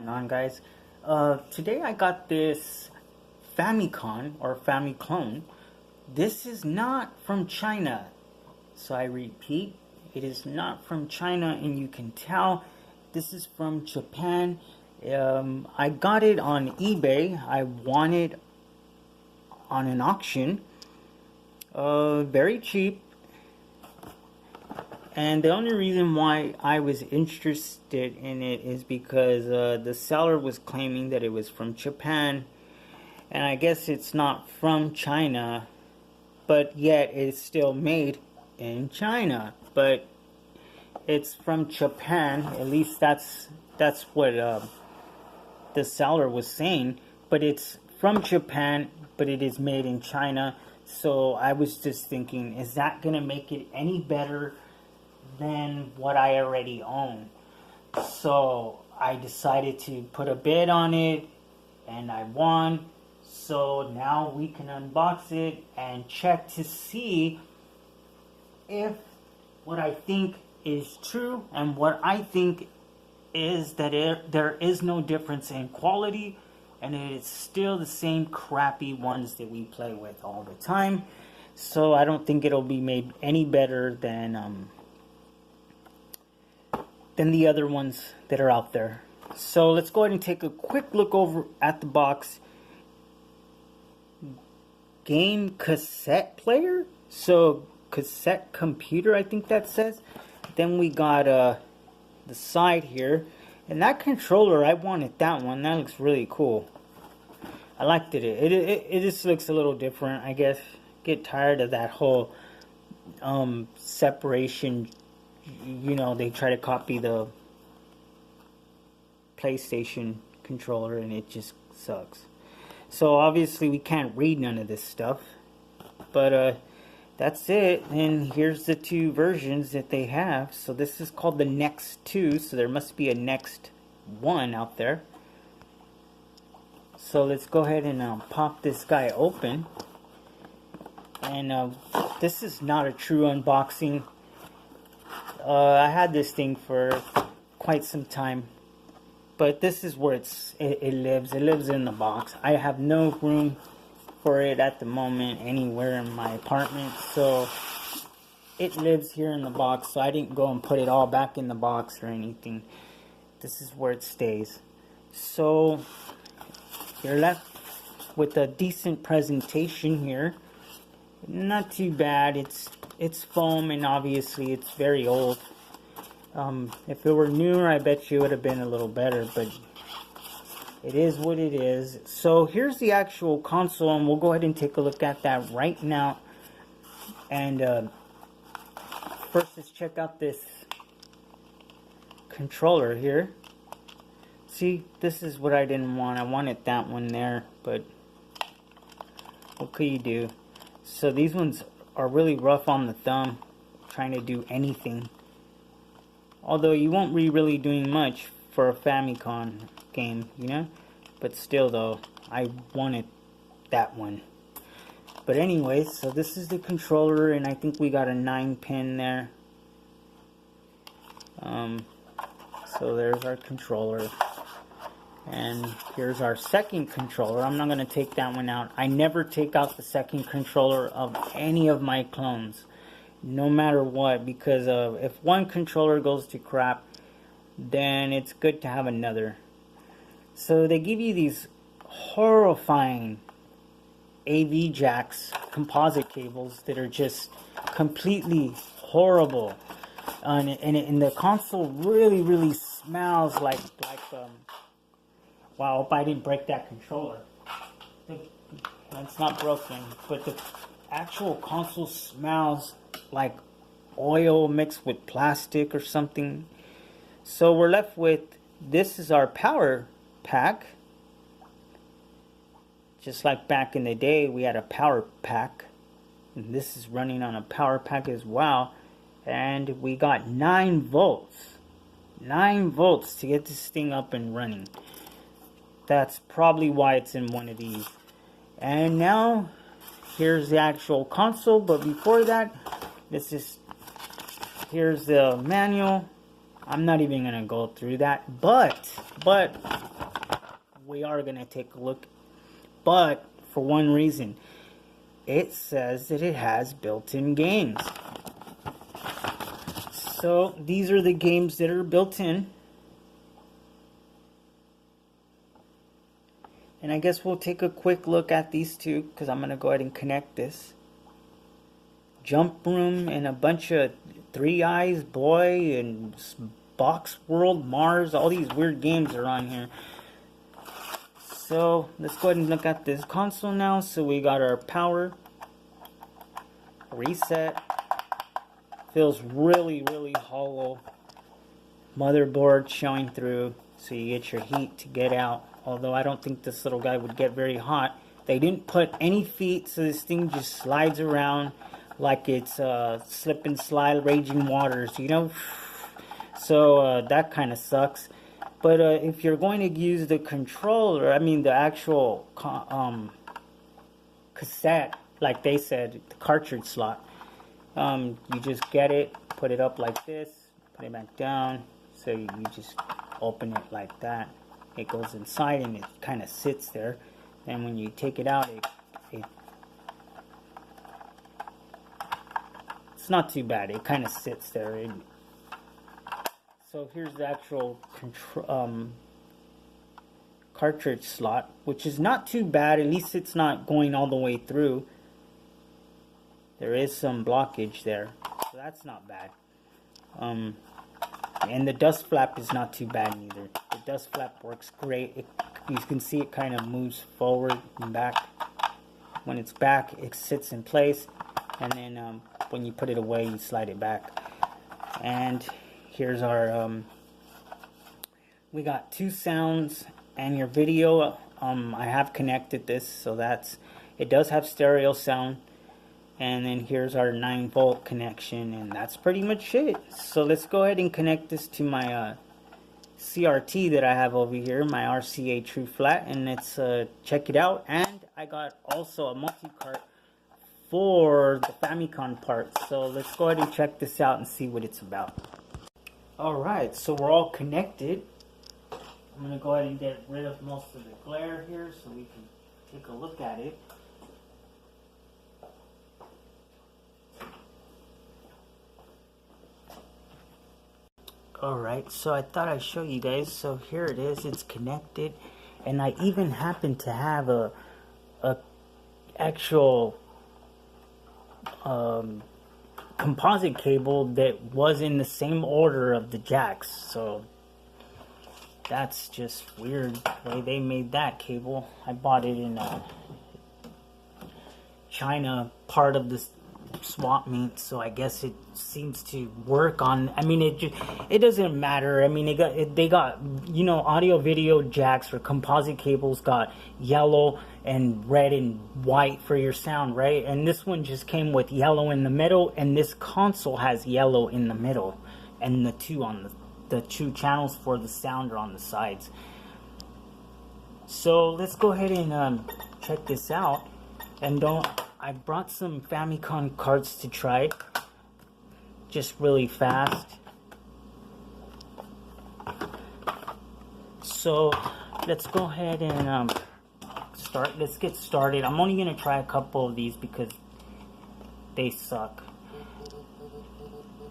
Going on, guys? Today I got this Famicom or Famiclone. This is not from China, so I repeat, it is not from China, and you can tell this is from Japan. I got it on eBay. I won it on an auction, very cheap. And the only reason why I was interested in it is because the seller was claiming that it was from Japan. And I guess it's not from China, but yet it's still made in China. But it's from Japan. At least that's what the seller was saying. But it's from Japan, but it is made in China. So I was just thinking, is that going to make it any better than what I already own? So I decided to put a bid on it, and I won. So now we can unbox it and check to see if what I think is true, and what I think is that there is no difference in quality, and it is still the same crappy ones that we play with all the time. So I don't think it'll be made any better than the other ones that are out there. So let's go ahead and take a quick look over at the box. Game cassette player, so cassette computer, I think that says. Then we got the side here, and that controller, I wanted that one. That looks really cool. I liked it. It just looks a little different, I guess. Get tired of that whole separation. You know, they try to copy the PlayStation controller, and it just sucks. So obviously we can't read none of this stuff, but that's it. And here's the two versions that they have. So this is called the Next 2, so there must be a Next 1 out there. So let's go ahead and pop this guy open. And this is not a true unboxing. I had this thing for quite some time, but this is where it lives. It lives in the box. I have no room for it at the moment anywhere in my apartment, so it lives here in the box. So I didn't go and put it all back in the box or anything. This is where it stays. So you're left with a decent presentation here. Not too bad. It's foam, and obviously it's very old. If it were newer, I bet you it would have been a little better, but it is what it is. So here's the actual console, and we'll go ahead and take a look at that right now. And first, let's check out this controller here. See, this is what I didn't want. I wanted that one there, but what could you do? So these ones are really rough on the thumb, trying to do anything. Although you won't be really doing much for a Famicom game, you know? But still though, I wanted that one. But anyways, so this is the controller, and I think we got a 9-pin there. So there's our controller. And here's our second controller. I'm not going to take that one out. I never take out the second controller of any of my clones, no matter what, because if one controller goes to crap, then it's good to have another. So they give you these horrifying AV jacks, composite cables that are just completely horrible. And the console really smells like wow, I hope I didn't break that controller. It's not broken, but the actual console smells like oil mixed with plastic or something. So we're left with, this is our power pack. Just like back in the day, we had a power pack. And this is running on a power pack as well. And we got 9 volts. 9 volts to get this thing up and running. That's probably why it's in one of these. And now, here's the actual console. But before that, here's the manual. I'm not even going to go through that. But we are going to take a look. But for one reason, it says that it has built-in games. So these are the games that are built in. And I guess we'll take a quick look at these two, because I'm going to go ahead and connect this. Jump Room and a bunch of Three Eyes Boy and Box World, Mars, all these weird games are on here. So let's go ahead and look at this console now. So we got our power, reset, feels really, really hollow. Motherboard showing through, so you get your heat to get out. Although I don't think this little guy would get very hot. They didn't put any feet, so this thing just slides around like it's slip and slide raging waters, you know. So that kind of sucks. But if you're going to use the controller, I mean the actual cassette, like they said, the cartridge slot, you just get it, put it up like this, put it back down. So you just open it like that. It goes inside and it kind of sits there. And when you take it out, it's not too bad. It kind of sits there. So here's the actual cartridge slot, which is not too bad. At least it's not going all the way through. There is some blockage there, so that's not bad. And the dust flap is not too bad either. The dust flap works great. You can see it kind of moves forward and back. When it's back, it sits in place, and then when you put it away, you slide it back. And here's our we got two sounds and your video. I have connected this, so it does have stereo sound. And then here's our 9-volt connection, and that's pretty much it. So let's go ahead and connect this to my CRT that I have over here, my RCA True Flat, and let's check it out. And I got also a multi-cart for the Famicom part. So let's go ahead and check this out and see what it's about. Alright, so we're all connected. I'm going to go ahead and get rid of most of the glare here so we can take a look at it. Alright, so I thought I'd show you guys. So here it is, it's connected, and I even happen to have a actual composite cable that was in the same order of the jacks. So that's just weird the way they made that cable. I bought it in China, part of this swap meet, so I guess it seems to work on. I mean, it doesn't matter. I mean, they got you know, audio video jacks for composite cables got yellow and red and white for your sound, right? And this one just came with yellow in the middle, and this console has yellow in the middle, and the two channels for the sound are on the sides. So let's go ahead and check this out. And I brought some Famicom cards to try, just really fast. So let's go ahead and let's get started. I'm only gonna try a couple of these because they suck.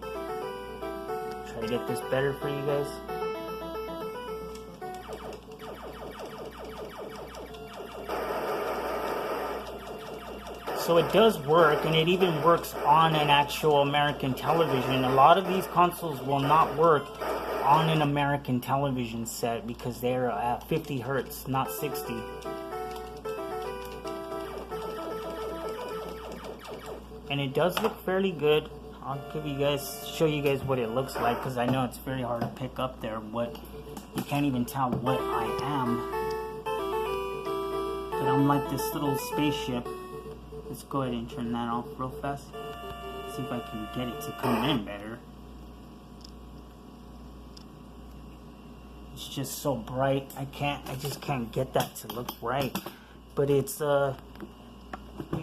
Try to get this better for you guys. So it does work, and it even works on an actual American television. A lot of these consoles will not work on an American television set because they're at 50 hertz, not 60. And it does look fairly good. I'll show you guys what it looks like, because I know it's very hard to pick up there. You can't even tell what I am. But I'm like this little spaceship. Let's go ahead and turn that off real fast. See if I can get it to come in better. It's just so bright. I just can't get that to look right. But it's you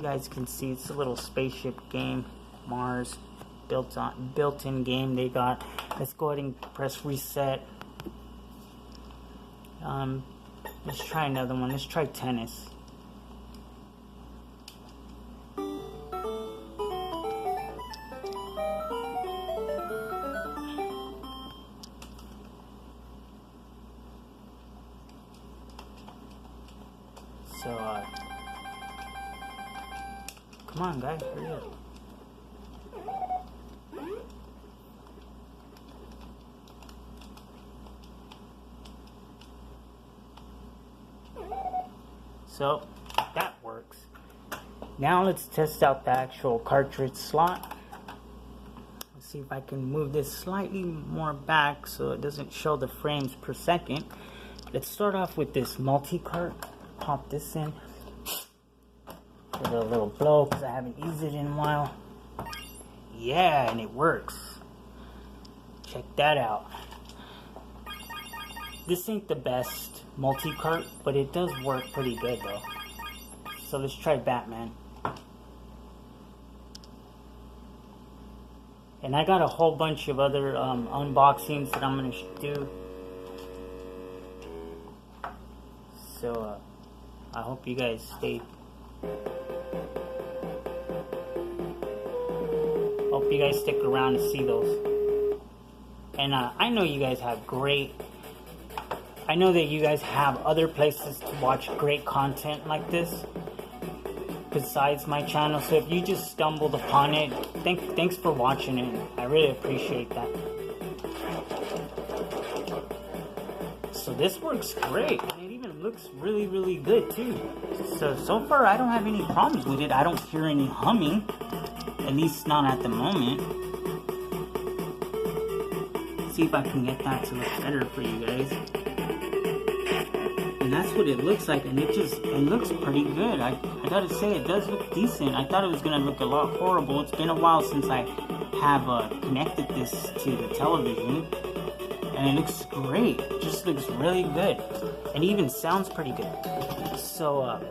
guys can see it's a little spaceship game, Mars, built-in game they got. Let's go ahead and press reset. And Let's try another one. Let's try tennis. So, come on, guys, hurry up. So, that works. Now let's test out the actual cartridge slot. Let's see if I can move this slightly more back so it doesn't show the frames per second. Let's start off with this multi-cart. Pop this in. Give it a little blow because I haven't used it in a while. Yeah, and it works. Check that out. This ain't the best multi-cart, but it does work pretty good though. So let's try Batman. And I got a whole bunch of other unboxings that I'm going to do. So I hope you guys stay. Hope you guys stick around to see those. And I know you guys have I know that you guys have other places to watch great content like this besides my channel. So if you just stumbled upon it, thanks for watching it. I really appreciate that. So this works great, and it even looks really, really good too. So far I don't have any problems with it. I don't hear any humming, at least not at the moment. See if I can get that to look better for you guys. And that's what it looks like, and it looks pretty good. I gotta say, it does look decent. I thought it was gonna look a lot horrible. It's been a while since I have connected this to the television, and it looks great. It just looks really good, and even sounds pretty good. So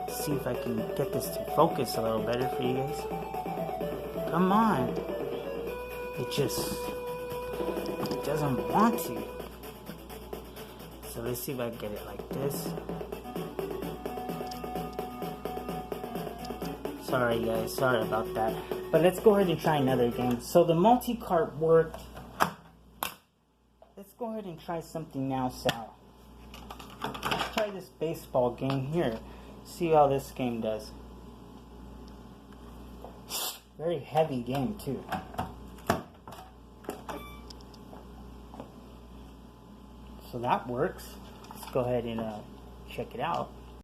see if I can get this to focus a little better for you guys. Come on. It doesn't want to. So let's see if I can get it like this. Sorry guys, sorry about that. But let's go ahead and try another game. So the multi-cart worked. Let's go ahead and try something now, Sal. Let's try this baseball game here. See how this game does. Very heavy game too. So that works. Let's go ahead and check it out.